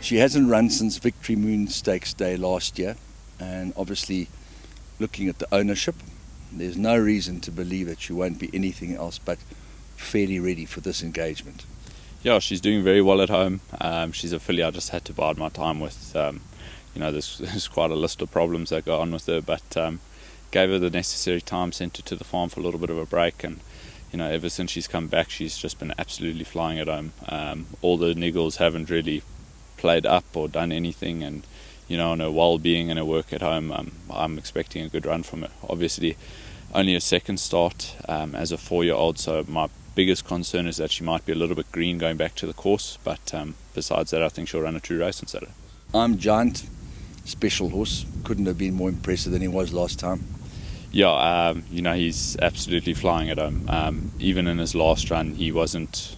She hasn't run since Victory Moon Stakes Day last year, and obviously looking at the ownership, there's no reason to believe that she won't be anything else but fairly ready for this engagement. Yeah, she's doing very well at home. She's a filly I just had to bide my time with. There's quite a list of problems that go on with her, but gave her the necessary time, sent her to the farm for a little bit of a break, and ever since she's come back, she's just been absolutely flying at home. All the niggles haven't really played up or done anything, and on her well-being and her work at home, I'm expecting a good run from her. Obviously, only a second start as a 4-year-old, so my biggest concern is that she might be a little bit green going back to the course, but besides that, I think she'll run a true race on Saturday. I'm Giant, special horse, couldn't have been more impressive than he was last time. Yeah, he's absolutely flying at home. Even in his last run, he wasn't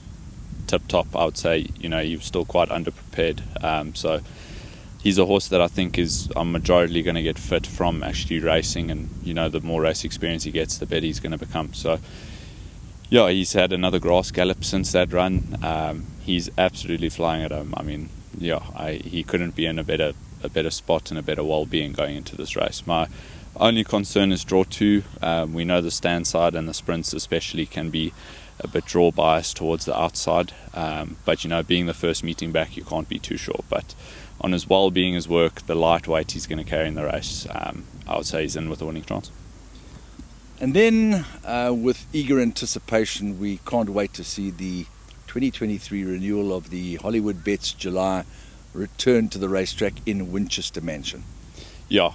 tip-top, I would say. He was still quite underprepared. So he's a horse that I think I'm majority going to get fit from actually racing, and the more race experience he gets, the better he's going to become. So yeah, he's had another grass gallop since that run. He's absolutely flying at home. I mean, he couldn't be in a better spot and a better well-being going into this race. My only concern is draw 2. We know the stand side and the sprints especially can be a bit draw biased towards the outside, but being the first meeting back, you can't be too sure. But on his well-being, his work, the lightweight he's going to carry in the race, I would say he's in with a winning chance. And then with eager anticipation, we can't wait to see the 2023 renewal of the Hollywood Bets July return to the racetrack in Winchester Mansion. Yeah,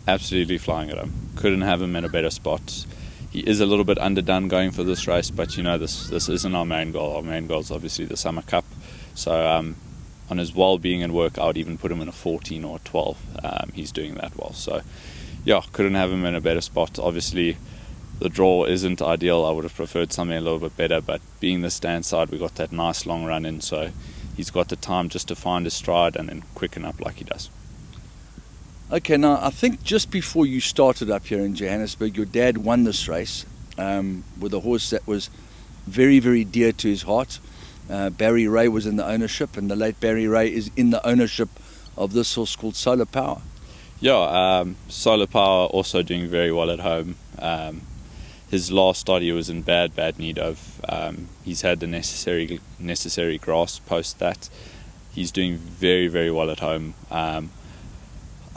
absolutely flying at him. Couldn't have him in a better spot. He is a little bit underdone going for this race, but this isn't our main goal. Our main goal is obviously the Summer Cup. So on his well-being and work, I would even put him in a 14 or a 12. He's doing that well. So yeah, couldn't have him in a better spot. Obviously, the draw isn't ideal. I would have preferred something a little bit better, but being the stand side, we got that nice long run in, so he's got the time just to find his stride and then quicken up like he does. Okay, now I think just before you started up here in Johannesburg, your dad won this race with a horse that was very, very dear to his heart. Barry Ray was in the ownership, and the late Barry Ray is in the ownership of this horse called Solar Power. Yeah, Solar Power also doing very well at home. His last start he was in bad need of. He's had the necessary grass post that. He's doing very, very well at home.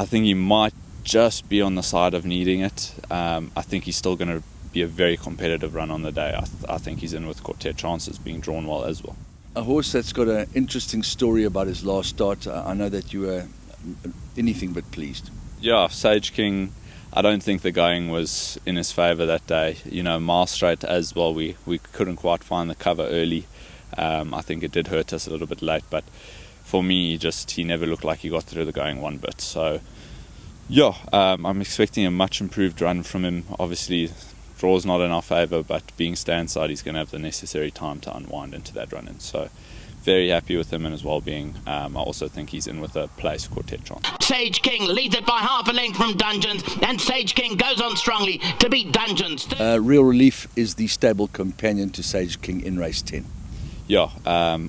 I think he might just be on the side of needing it. I think he's still going to be a very competitive run on the day. I think he's in with quartet chances, being drawn well as well. A horse that's got an interesting story about his last start. I know that you were anything but pleased. Yeah, Sage King, I don't think the going was in his favour that day. Mile straight as well, we couldn't quite find the cover early. I think it did hurt us a little bit late, but for me, he never looked like he got through the going one bit. So yeah, I'm expecting a much improved run from him. Obviously, draw's not in our favour, but being stand side, he's going to have the necessary time to unwind into that run in. So very happy with him and his well-being. I also think he's in with a place quartet chance. Sage King leads it by half a length from Dungeons, and Sage King goes on strongly to beat Dungeons. Real Relief is the stable companion to Sage King in race 10. Yeah,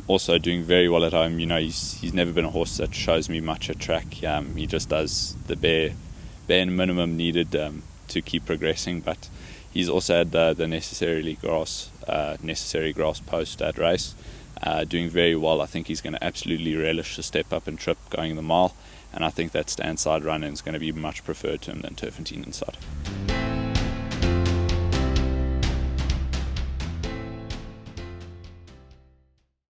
also doing very well at home. He's never been a horse that shows me much at track. He just does the bare minimum needed to keep progressing, but he's also had the necessary grass post at race. Doing very well. I think he's going to absolutely relish the step up and trip going the mile, and I think that stand side run in is going to be much preferred to him than turffontein inside.